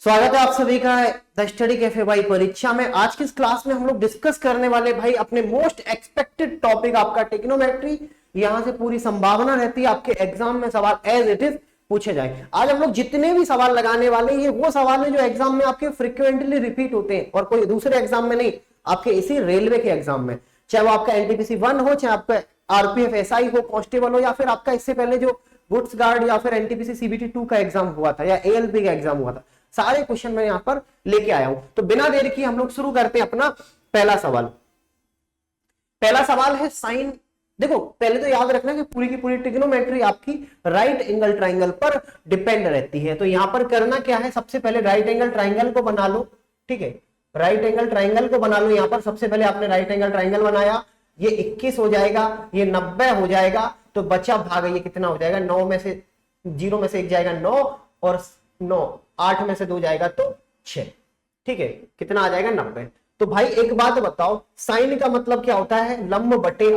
स्वागत है आप सभी का द स्टडी कैफे भाई परीक्षा में। आज की इस क्लास में हम लोग डिस्कस करने वाले भाई अपने मोस्ट एक्सपेक्टेड टॉपिक आपका टिग्नोमेट्री। यहां से पूरी संभावना रहती है आपके एग्जाम में सवाल एज इट इज पूछे जाए। आज हम लोग जितने भी सवाल लगाने वाले हैं ये वो सवाल है जो एग्जाम में आपके फ्रिक्वेंटली रिपीट होते हैं और कोई दूसरे एग्जाम में नहीं, आपके इसी रेलवे के एग्जाम में, चाहे वो आपका एनटीपीसी 1 हो, चाहे आपका आरपीएफ एसआई हो, कांस्टेबल हो, या फिर आपका इससे पहले जो गुड्स गार्ड या फिर एनटीपीसी सीबीटी 2 का एग्जाम हुआ था या एएलपी का एग्जाम हुआ था। सारे क्वेश्चन मैं यहां पर लेके आया हूं। तो बिना देर की हम लोग शुरू करते हैं अपना पहला सवाल। पहला सवाल है साइन। देखो पहले तो याद रखना कि पूरी की पूरी ट्रिग्नोमेट्री आपकी राइट एंगल ट्राइंगल पर डिपेंड रहती है। तो यहां पर करना क्या है, सबसे पहले राइट एंगल ट्राइंगल को बना लो। ठीक है, राइट एंगल ट्राइंगल को बना लो। यहां पर सबसे पहले आपने राइट एंगल ट्राइंगल बनाया, ये 21 हो जाएगा, ये 90 हो जाएगा। तो बचा भाग ये कितना हो जाएगा, 9 में से 0 में से 1 जाएगा 9 और 9, 8 में से 2 जाएगा तो 6। ठीक है, कितना आ जाएगा 90। तो भाई एक बात बताओ, साइन का मतलब क्या होता है, लंब बटे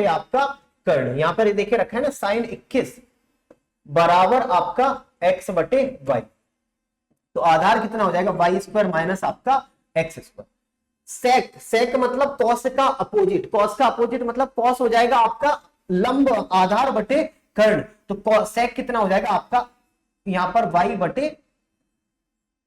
आपका कर्ण। यहां पर देखिए रखा है ना, साइन 21 बराबर आपका x बटे y। तो आधार कितना हो जाएगा, y स्क्वायर माइनस आपका x स्क्वायर। सेक मतलब कॉस का अपोजिट, कॉस का अपोजिट मतलब कॉस हो जाएगा आपका लंब आधार बटे कर्ण। तो सेक कितना हो जाएगा आपका यहां पर y बटे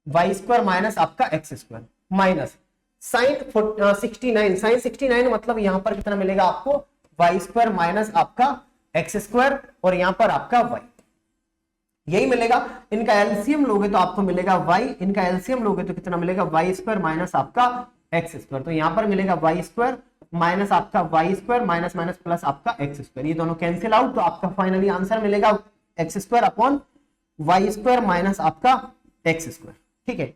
y स्क्वायर माइनस आपका x square minus sine 69। Sine 69 मतलब यहां पर कितना मिलेगा आपको, y स्क्वायर माइनस आपका x स्क्वायर और यहां पर आपका y, यही मिलेगा। इनका एलसीएम लोगे तो आपको मिलेगा y, इनका एलसीएम लोगे तो कितना मिलेगा, y स्क्वायर माइनस आपका x स्क्वायर। तो यहां पर मिलेगा y स्क्वायर माइनस आपका y square minus minus plus आपका x स्क्वायर। ये दोनों कैंसिल आउट, तो आपका फाइनली आंसर मिलेगा x square upon y square minus आपका x स्क्वायर। ठीक है,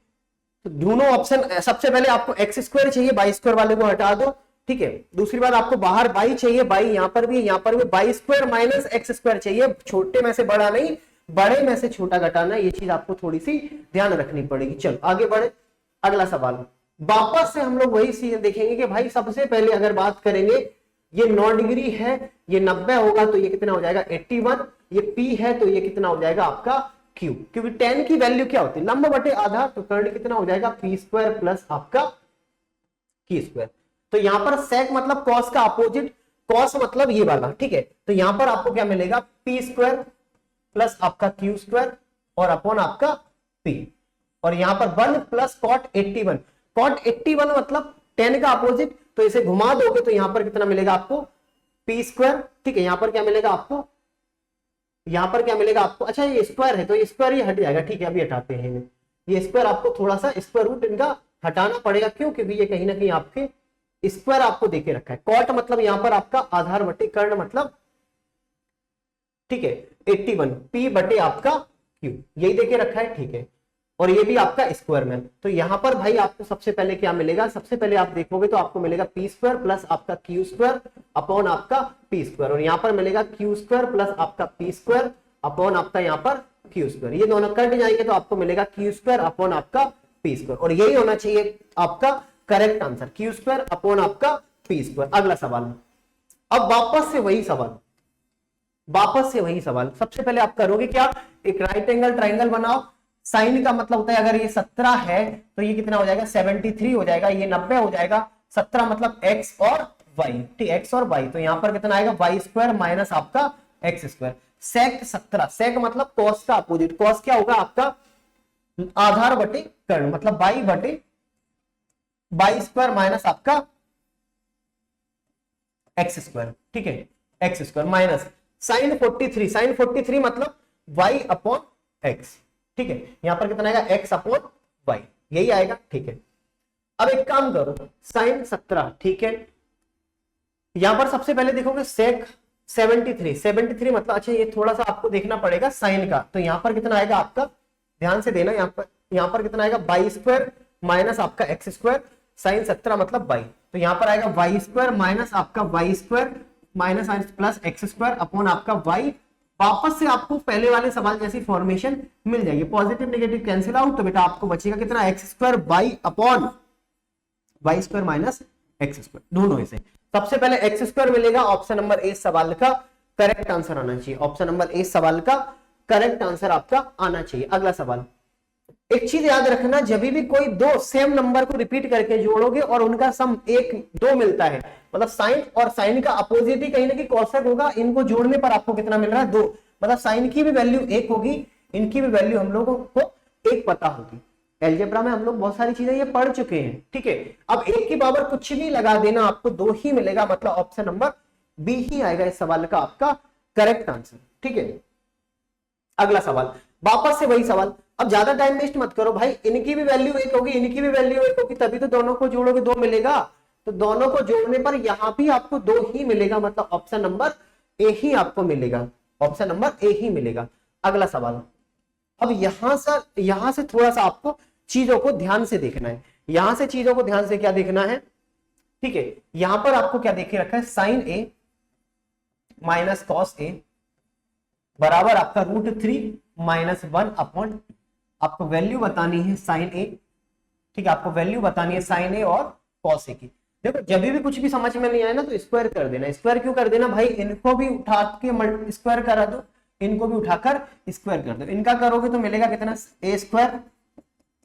तो दोनों ऑप्शन, सबसे पहले आपको x स्क्वायर चाहिए, y स्क्वायर वाले को हटा दो। ठीक है, दूसरी बात आपको बाहर y चाहिए, y यहां पर भी y square minus x square चाहिए। छोटे में से बड़ा नहीं, बड़े में से छोटा घटाना, ये चीज आपको थोड़ी सी ध्यान रखनी पड़ेगी। चलो आगे बढ़े, अगला सवाल। वापस से हम लोग वही चीज देखेंगे कि भाई सबसे पहले अगर बात करेंगे, ये 9 डिग्री है, ये 90 होगा तो ये कितना हो जाएगा 81, ये p है तो ये कितना हो जाएगा आपका q, क्योंकि tan की वैल्यू क्या होती है, लंब बटे आधार। तो कर्ण कितना हो जाएगा p स्क्वायर प्लस आपका q स्क्वायर। तो यहां पर sec मतलब cos का अपोजिट, cos मतलब ये वाला। ठीक है, तो यहां पर आपको क्या मिलेगा, p स्क्वायर प्लस आपका q स्क्वायर और अपॉन आपका p, और यहां पर 1 प्लस cot 81। cot 81 मतलब tan का अपोजिट, तो इसे घुमा दोगे तो यहां पर कितना मिलेगा आपको, p स्क्वायर। ठीक है, यहां पर क्या मिलेगा आपको, यहां पर क्या मिलेगा आपको, अच्छा ये स्क्वायर है तो ये स्क्वायर ये हट जाएगा। ठीक है, अभी हटाते हैं ये स्क्वायर, आपको थोड़ा सा स्क्वायर रूट इनका हटाना पड़ेगा। क्यों, क्योंकि ये कहीं ना कहीं आपके स्क्वायर आपको देके रखा है। कॉट मतलब यहां पर आपका आधार बटे कर्ण मतलब, ठीक है 81, p बटे आपका q, यही देके रखा है। ठीक है, और ये भी आपका स्क्वायर में। तो यहां पर भाई आपको सबसे पहले क्या मिलेगा, सबसे पहले आप देखोगे तो आपको मिलेगा p स्क्वायर प्लस आपका q स्क्वायर अपॉन आपका p स्क्वायर, और यहां पर मिलेगा q स्क्वायर प्लस आपका p स्क्वायर अपॉन आपका यहां पर q स्क्वायर। ये दोनों कट जाएंगे तो आपको मिलेगा q स्क्वायर अपॉन आपका p स्क्वायर, और यही होना चाहिए आपका correct answer, q square upon आपका p स्क्वायर। अगला सवाल, अब वापस से वही सवाल। सबसे पहले आप करोगे क्या, एक राइट एंगल ट्राइंगल बनाओ। साइन का मतलब होता है अगर ये 17 है तो ये कितना हो जाएगा 73 हो जाएगा, ये 90 हो जाएगा। 17 मतलब x और y, ठीक, x और y, तो यहां पर कितना आएगा y स्क्वायर माइनस आपका x स्क्वायर। सेक 17, सेक मतलब cos का अपोजिट, cos क्या होगा आपका आधार बटे कर्ण मतलब y बटे y स्क्वायर माइनस आपका x स्क्वायर। ठीक है, x square minus sine 43, sine 43 मतलब y अपॉन x। ठीक है, यहां पर कितना आएगा x अपॉन y, यही आएगा। ठीक है, अब एक काम करो, साइन 17, ठीक है, यहां पर सबसे पहले देखोगे सेक 73 मतलब, अच्छा ये थोड़ा सा आपको देखना पड़ेगा साइन का। तो यहां पर कितना आएगा आपका, ध्यान से देना, यहां पर कितना आएगा y स्क्वायर माइनस आपका x स्क्वायर, साइन 17 मतलब y। तो यहां पर आएगा y स्क्वायर माइनस आपका y square minus plus x square upon आपका y। वापस से आपको पहले वाले सवाल जैसी फॉर्मेशन मिल जाएगी, पॉजिटिव नेगेटिव कैंसिल आउट, तो बेटा आपको बचेगा कितना, x square y upon y square minus x square, दोनों से। सबसे पहले x स्क्वायर मिलेगा, ऑप्शन नंबर ए सवाल का करेक्ट आंसर आना चाहिए, ऑप्शन नंबर ए सवाल का करेक्ट आंसर आपका आना चाहिए। अगला सवाल, एक चीज याद रखना, जब भी कोई दो सेम नंबर को रिपीट करके जोड़ोगे और उनका सम एक दो मिलता है, मतलब साइन और साइन का अपोजिट ही कहीं ना कहीं कोसक होगा, इनको जोड़ने पर आपको कितना मिल रहा है, दो। मतलब साइन की भी वैल्यू एक होगी, इनकी भी वैल्यू हम लोगों को एक पता होगी। एलजेब्रा में हम लोग बहुत सारी चीजें ये पढ़ चुके हैं, ठीक है। अब एक की पावर कुछ भी लगा देना, आपको दो ही मिलेगा, मतलब ऑप्शन नंबर बी ही आएगा इस सवाल का आपका करेक्ट आंसर, ठीक है। अगला सवाल, वापस से वही सवाल। अब ज्यादा टाइम वेस्ट मत करो भाई, इनकी भी वैल्यू एक होगी, इनकी भी वैल्यू एक होगी, तभी तो दोनों को जोड़ोगे दो मिलेगा। तो दोनों को जोड़ने पर यहां भी आपको दो ही मिलेगा, मतलब ऑप्शन नंबर ए ही आपको मिलेगा, ऑप्शन नंबर ए ही मिलेगा। अगला सवाल, अब यहां से थोड़ा सा आपको चीजों को ध्यान से देखना है, यहां से चीजों को ध्यान से क्या देखना है, ठीक है। यहां पर आपको क्या देखे रखा है, sign A minus cos A बराबर आपका √3 माइनस 1 अपॉन, आपको वैल्यू बतानी है साइन ए, ठीक है, आपको वैल्यू बतानी है साइन ए और कॉस ए की। देखो जब भी कुछ भी समझ में नहीं आए ना तो स्क्वायर कर देना। स्क्वायर क्यों कर देना भाई, इनको भी उठा के स्क्वायर करा दो, इनको भी उठाकर स्क्वायर कर दो। इनका करोगे तो मिलेगा कितना, ए स्क्वायर,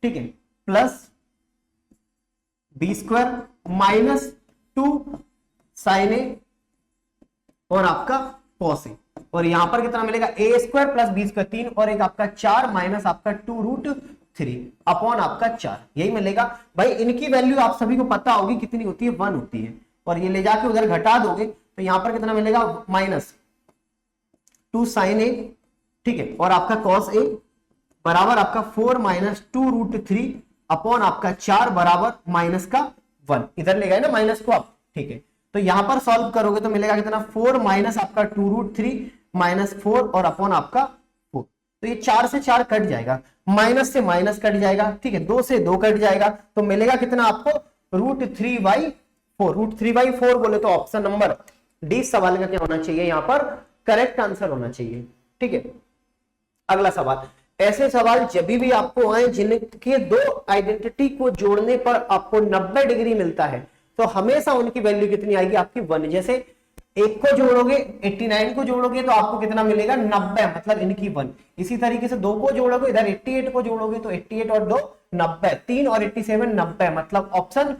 ठीक है, plus B square minus 2 sine A और आपका कॉस ए, और यहां पर कितना मिलेगा, A square plus B square 3 और एक आपका 4 माइनस आपका 2√3 अपॉन आपका 4, यही मिलेगा भाई। इनकी वैल्यू आप सभी को पता होगी कितनी होती है, 1 होती है, और ये ले जाके उधर घटा दोगे तो यहां पर कितना मिलेगा, -2 साइन ए, ठीक है, और आपका कॉस ए बराबर आपका 4 माइनस 2√3 अपॉन आपका 4 बराबर माइनस का 1, इधर ले गए ना माइनस को आप, ठीक है। तो यहां पर सॉल्व करोगे तो मिलेगा कितना, 4 माइनस आपका 2√3 माइनस 4 और अपॉन आपका 4, तो ये 4 से 4 कट जाएगा, माइनस से माइनस कट जाएगा, ठीक है, 2 से 2 कट जाएगा, तो मिलेगा कितना आपको, √3/4। √3/4 बोले तो ऑप्शन नंबर डी सवाल का क्या होना चाहिए, यहां पर करेक्ट आंसर होना चाहिए, ठीक है। अगला सवाल, ऐसे सवाल जब भी आपको आए जिनके दो आइडेंटिटी को जोड़ने पर आपको 90 डिग्री मिलता है, तो हमेशा उनकी वैल्यू कितनी आएगी आपकी 1। जैसे एक को जोड़ोगे 89 को जोड़ोगे तो आपको कितना मिलेगा, 90, मतलब इनकी 1। इसी तरीके से दो को जोड़ोगे, इधर 88 को जोड़ोगे तो 88 और 2 90, 3 और 87 90, मतलब ऑप्शन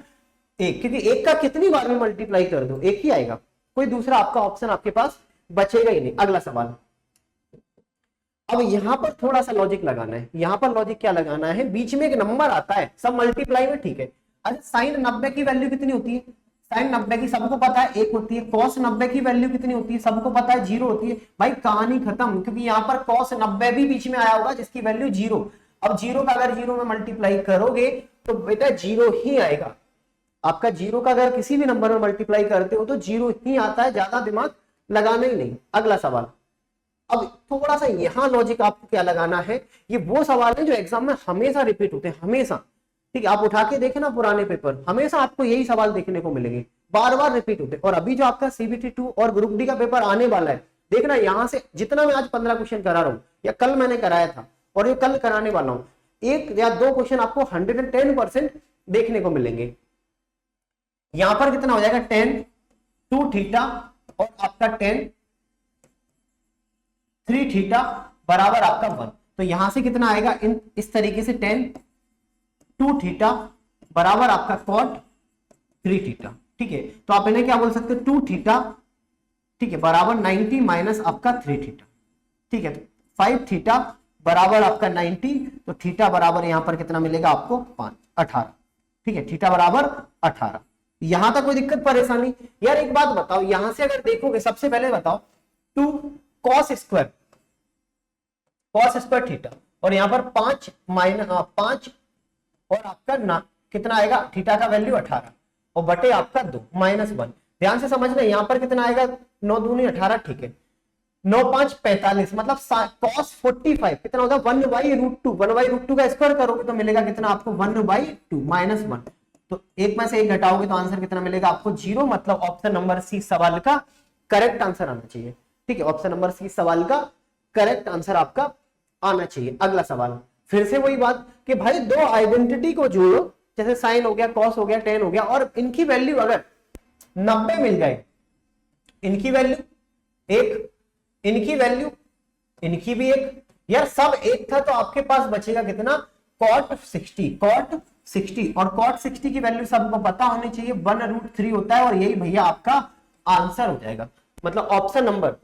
एक, क्योंकि एक का कितनी बार में मल्टीप्लाई कर दो एक ही आएगा, कोई दूसरा आपका ऑप्शन आपके पास बचेगा ही नहीं। अगला सवाल, अब यहां पर थोड़ा सा लॉजिक लगाना है। यहां पर लॉजिक क्या लगाना है, बीच में एक नंबर आता है, सब मल्टीप्लाई में, ठीक है। अच्छा साइन 90 की वैल्यू कितनी होती है, साइन 90 की सबको पता है 1 होती है। कॉस 90 की वैल्यू कितनी होती है, सबको पता है 0 होती है। भाई कहानी खत्म, क्योंकि यहाँ पर कॉस 90 भी बीच में आया होगा जिसकी वैल्यू 0। अब 0 का अगर 0 में मल्टीप्लाई करोगे तो बेटा 0 ही आएगा आपका। 0 का अगर किसी भी नंबर में मल्टीप्लाई करते हो तो 0 ही आता है, ज्यादा दिमाग लगाना ही नहीं। अगला सवाल, अब थोड़ा सा यहां लॉजिक आपको क्या लगाना है, ये वो सवाल है जो एग्जाम में हमेशा रिपीट होते हैं, हमेशा, ठीक है। आप उठा के देखे ना पुराने पेपर, हमेशा आपको यही सवाल देखने को मिलेंगे, बार बार रिपीट होते हैं। और अभी जो आपका CBT 2 और ग्रुप डी का पेपर आने वाला है, देखना यहां से जितना मैं आज 15 क्वेश्चन करा रहा हूं या कल मैंने कराया था और ये कल कराने वाला हूं, 1 या 2 क्वेश्चन आपको 110% देखने को मिलेंगे। यहां पर कितना हो जाएगा, 10 2 थीटा और आपका 10 3 थीटा बराबर आपका 1। तो यहां से कितना आएगा, इस तरीके से 10 2 थीटा बराबर आपका cot 3 थीटा, ठीक है। तो आप इन्हें क्या बोल सकते हो, 2 थीटा, ठीक है, बराबर 90 माइनस आपका 3 थीटा, ठीक है। 5 थीटा बराबर आपका 90, तो थीटा बराबर यहां पर कितना मिलेगा आपको 18, ठीक है, थीटा बराबर 18। यहां तक कोई दिक्कत परेशानी? यार एक बात बताओ, यहां से अगर देखोगे, सबसे पहले बताओ 2 cos स्क्वायर थीटा, और यहां पर 5 और आपका कितना आएगा, थीटा का वैल्यू 18 और बटे आपका 2 -1। ध्यान से समझना, यहां पर कितना आएगा, 9 दूनी 18, ठीक है, 9 5 45, मतलब cos 45 कितना होगा, 1/√2। 1/√2 का स्क्वायर करोगे तो मिलेगा कितना आपको, 1/2 -1। तो एक में से एक घटाओगे तो आंसर कितना मिलेगा आपको, 0। मतलब ऑप्शन नंबर सी सवाल का करेक्ट आंसर आना चाहिए, ठीक है। ऑप्शन नंबर सी सवाल का करेक्ट आंसर आपका आना चाहिए। अगला सवाल, फिर से वही बात कि भाई दो आइडेंटिटी को जोड़ो, जैसे साइन हो गया, कॉस हो गया, टेन हो गया, और इनकी वैल्यू अगर 90 मिल जाए, इनकी वैल्यू 1, इनकी वैल्यू, इनकी भी 1, यार सब 1 था तो आपके पास बचेगा कितना, कॉट 60 और कॉट 60 की वैल्यू सबको पता होनी चाहिए 1√3 होता है और यही भैया आपका आंसर हो जाएगा। मतलब ऑप्शन नंबर,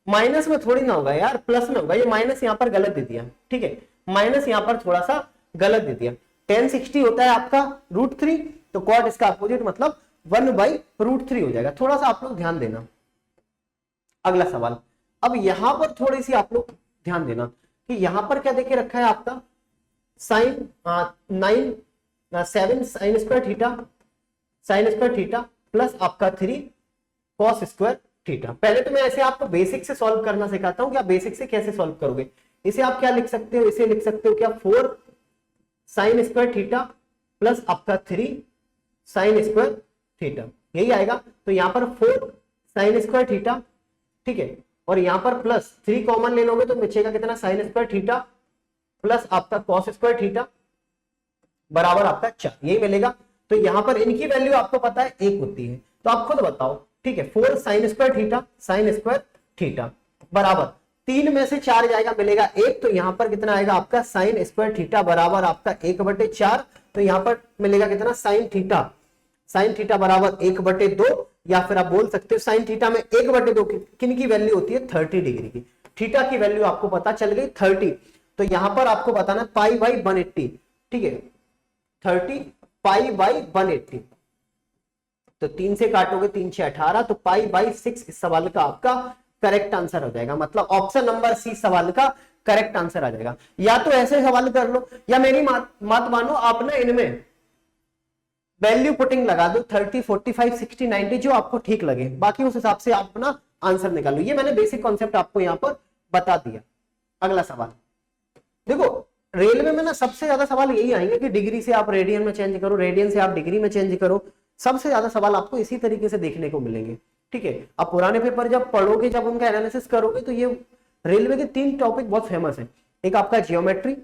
माइनस में थोड़ी ना होगा यार, प्लस में होगा। ये माइनस यहाँ पर गलत दे दिया, ठीक है, माइनस यहाँ पर थोड़ा सा गलत दे दिया। tan 60 होता है आपका √3, तो कॉट इसका अपोजिट मतलब 1/√3 हो जाएगा। थोड़ा सा आप लोग ध्यान देना। अगला सवाल, अब यहां पर थोड़ी सी आप लोग ध्यान देना कि यहां पर क्या देखे रखा है आपका sine 7 sine square theta plus आपका 3 कॉस स्क्वायर थीटा। पहले तो मैं ऐसे आपको बेसिक से सॉल्व करना सिखाता हूं कि आप बेसिक से कैसे सॉल्व करोगे। इसे आप क्या लिख सकते हो, इसे लिख सकते हो क्या 4 साइन स्क्वायर थीटा प्लस आपका 3 साइन स्क्वायर थीटा, यही आएगा। तो यहां पर 4 साइन स्क्वायर थीटा, ठीक है, और यहां पर प्लस 3 कॉमन ले लोगे तो बचेगा कितना, साइन स्क्वायर थीटा प्लस आपका कॉस स्क्वायर थीटा बराबर आपका 4, यही मिलेगा। तो यहां पर इनकी वैल्यू आपको पता है 1 होती है, तो आप खुद बताओ, ठीक है। 4 साइन स्क्वायर थीटा बराबर 3 में से 4 जाएगा, मिलेगा 1, तो यहां पर कितना आएगा आपका साइन स्क्वायर थीटा बराबर आपका 1/4। तो यहां पर मिलेगा कितना, साइन थीटा बराबर 1/2, या फिर आप बोल सकते हो साइन थीटा में 1/2 किन की वैल्यू होती है, 30 डिग्री की। थीटा की वैल्यू आपको पता चल गई 30, तो यहां पर आपको बताना π/180, ठीक है, 30 π/180। तो 3 से काटोगे 3 6 18, तो π/6 इस सवाल का आपका करेक्ट आंसर हो जाएगा। मतलब ऑप्शन नंबर सी सवाल का करेक्ट आंसर आ जाएगा। या तो ऐसे सवाल कर लो, या मेरी बात मानो आप ना इनमें वैल्यू पुटिंग लगा दो 30 45 60 90 जो आपको ठीक लगे, बाकी उस हिसाब से आप अपना आंसर निकालो। ये मैंने बेसिक कॉन्सेप्ट आपको यहां पर बता दिया। अगला सवाल देखो, रेलवे में ना सबसे ज्यादा सवाल यही आएंगे कि डिग्री से आप रेडियन में चेंज करो, रेडियन से आप डिग्री में चेंज करो। सबसे ज्यादा सवाल आपको इसी तरीके से देखने को मिलेंगे, ठीक है। आप पुराने पेपर जब पढ़ोगे, जब उनका एनालिसिस करोगे, तो ये रेलवे के 3 टॉपिक बहुत फेमस है। एक आपका जियोमेट्री,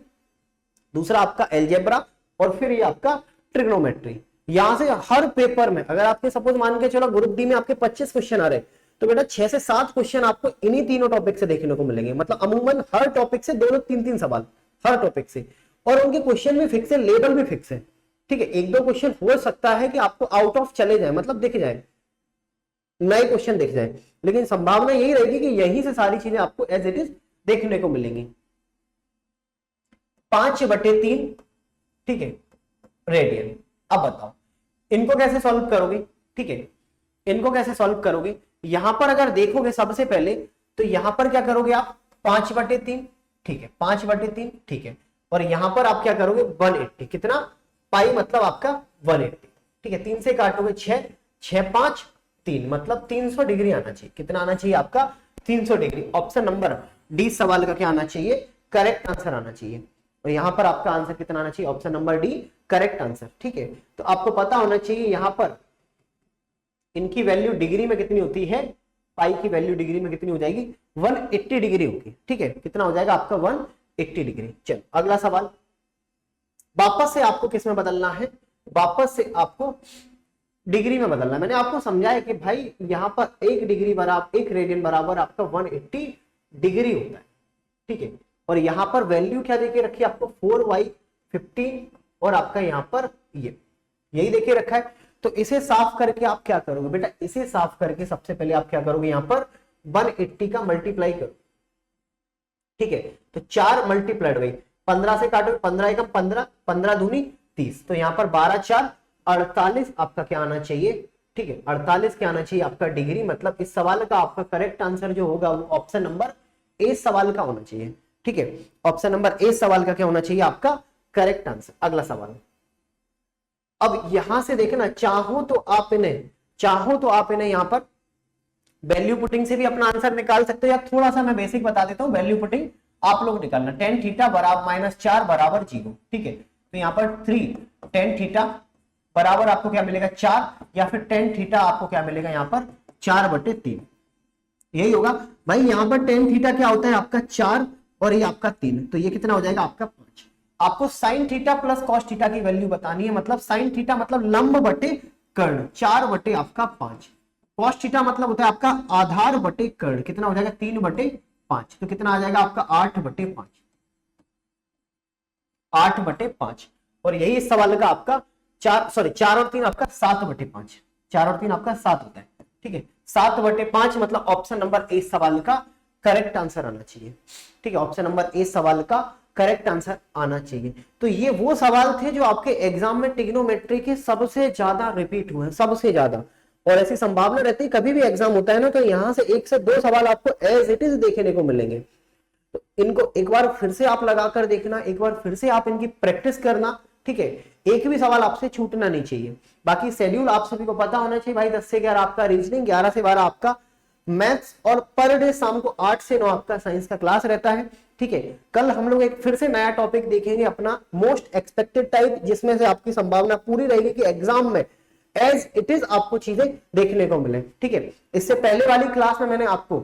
दूसरा आपका एलजेब्रा, और फिर ये आपका ट्रिग्नोमेट्री। यहां से हर पेपर में अगर आपके सपोज मान के चलो ग्रुप डी में आपके 25 क्वेश्चन आ रहे, तो बेटा 6 से 7 क्वेश्चन आपको इन्हीं तीनों टॉपिक से देखने को मिलेंगे। मतलब अमूमन हर टॉपिक से 2-2 3-3 सवाल हर टॉपिक से, और उनके क्वेश्चन भी फिक्स है, लेवल भी फिक्स है, ठीक है। 1-2 क्वेश्चन हो सकता है कि आपको आउट ऑफ चले जाए, मतलब दिख जाए, नए क्वेश्चन दिख जाए, लेकिन संभावना यही रहेगी कि यहीं से सारी चीजें आपको एज इट इज देखने को मिलेंगी। 5/3, ठीक है, रेडियन। अब बताओ इनको कैसे सॉल्व करोगे, ठीक है, इनको कैसे सॉल्व करोगे। यहां पर अगर देखोगे सबसे पहले, तो यहां पर क्या करोगे आप 5/3, ठीक है, 5/3, ठीक है, और यहां पर आप क्या करोगे 180, कितना, पाई मतलब आपका 180, ठीक है। 3 से काटोगे 6 6 5 3, मतलब 300 डिग्री आना चाहिए। कितना आना चाहिए आपका, 300 डिग्री। ऑप्शन नंबर डी सवाल का क्या आना चाहिए, करेक्ट आंसर आना चाहिए। और यहां पर आपका आंसर कितना आना चाहिए, option number D correct answer, ठीक है। तो आपको पता होना चाहिए यहां पर इनकी वैल्यू डिग्री में कितनी होती है, पाई की वैल्यू डिग्री में कितनी हो जाएगी, 180 डिग्री होगी, ठीक है। कितना हो जाएगा आपका 180 डिग्री। चलो अगला सवाल, वापस से आपको किस में बदलना है, वापस से आपको डिग्री में बदलना है। मैंने आपको समझाया कि भाई यहां पर 1 डिग्री बराबर 1 रेडियन बराबर आपका 180 डिग्री होता है, ठीक है। और यहां पर वैल्यू क्या देके रखी है आपको, 4/15, और आपका यहां पर यही देके रखा है। तो इसे साफ करके आप क्या करोगे बेटा, इसे साफ करके सबसे पहले आप क्या करोगे, यहां पर 180 का मल्टीप्लाई करो, ठीक है। तो 4 मल्टीप्लाइड भाई 15 से काटोगे, 15 एकम 15, 15 दूनी 30, तो यहां पर 12 4 48 आपका क्या आना चाहिए, ठीक है, 48 क्या आना चाहिए आपका डिग्री। मतलब इस सवाल का आपका करेक्ट आंसर जो होगा वो ऑप्शन नंबर ए सवाल का होना चाहिए, ठीक है। ऑप्शन नंबर ए सवाल का क्या होना चाहिए आपका करेक्ट आंसर। अगला सवाल, अब यहां से देखना, चाहो तो आप इन्हें यहां पर वैल्यू पुटिंग से भी अपना आंसर निकाल सकते हो, या थोड़ा सा मैं बेसिक बता देता हूं, वैल्यू पुटिंग आप लोग निकालना। tan थीटा बराबर -4 बराबर 0, ठीक है। तो यहां पर 3 tan थीटा बराबर आपको क्या मिलेगा 4, या फिर tan थीटा आपको क्या मिलेगा यहां पर 4/3, यही होगा भाई। यहां पर tan थीटा क्या होता है आपका 4, और ये आपका 3, तो ये कितना हो जाएगा आपका 5। आपको sine theta plus cos theta की वैल्यू बतानी है। मतलब साइन थीटा मतलब लंब बटे कर्ण, 4 आपका 5। कॉस थीटा मतलब होता है आपका आधार बटे कर्ण, कितना हो जाएगा 3/5, तो कितना आ जाएगा आपका 8/5। 8/5 और यही इस सवाल का आपका 4 और 3 आपका 7/5, 4 और 3 आपका 7 होता है, ठीक है। 7/5 मतलब ऑप्शन नंबर ए सवाल का करेक्ट आंसर आना चाहिए, ठीक है। ऑप्शन नंबर ए सवाल का करेक्ट आंसर आना चाहिए। तो ये वो सवाल थे जो आपके एग्जाम में ट्रिग्नोमेट्री के सबसे ज्यादा रिपीट हुए हैं, सबसे ज्यादा। और ऐसी संभावना रहती है कभी भी एग्जाम होता है ना तो यहां से 1 से 2 सवाल आपको एज इट इज देखने को मिलेंगे। तो इनको एक बार फिर से आप लगाकर देखना, एक बार फिर से आप इनकी प्रैक्टिस करना, ठीक है। एक भी सवाल आपसे छूटना नहीं चाहिए। बाकी शेड्यूल आप सभी को पता होना चाहिए भाई, 10 से 11 आपका रीजनिंग, 11 से 12 आपका मैथ्स और पर डे शाम को 8 से 9 आपका साइंस का क्लास रहता है, ठीक है। कल हम लोग एक फिर से नया टॉपिक देखेंगे अपना मोस्ट एक्सपेक्टेड टाइप, जिसमें से आपकी संभावना पूरी रहेगी कि एग्जाम में एज इट इज आपको चीजें देखने को मिले, ठीक है। इससे पहले वाली क्लास में मैंने आपको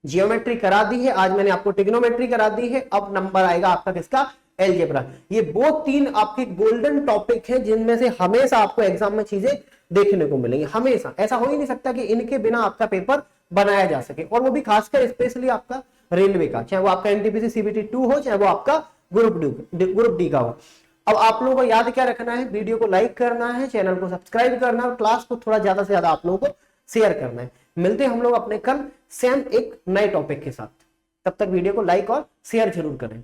जियोमेट्री करा दी है, आज मैंने आपको ट्रिग्नोमेट्री करा दी है। अब नंबर आएगा आपका किसका, एलजेब्रा। ये वो 3 आपके गोल्डन टॉपिक है जिनमें से हमेशा आपको एग्जाम में चीजें देखने को मिलेंगी, हमेशा। ऐसा हो ही नहीं सकता कि इनके बिना आपका पेपर बनाया जा सके, और वो भी खासकर स्पेशली आपका रेलवे का, चाहे वो आपका एनटीपीसी सीबीटी 2 हो, चाहे वो आपका ग्रुप डी का हो। अब आप लोगों को याद क्या रखना है, वीडियो को लाइक करना है, चैनल को सब्सक्राइब करना है और क्लास को थोड़ा ज्यादा से ज्यादा आप लोगों को शेयर करना है। मिलते हैं हम लोग अपने कल सेम एक नए टॉपिक के साथ, तब तक वीडियो को लाइक और शेयर जरूर करें।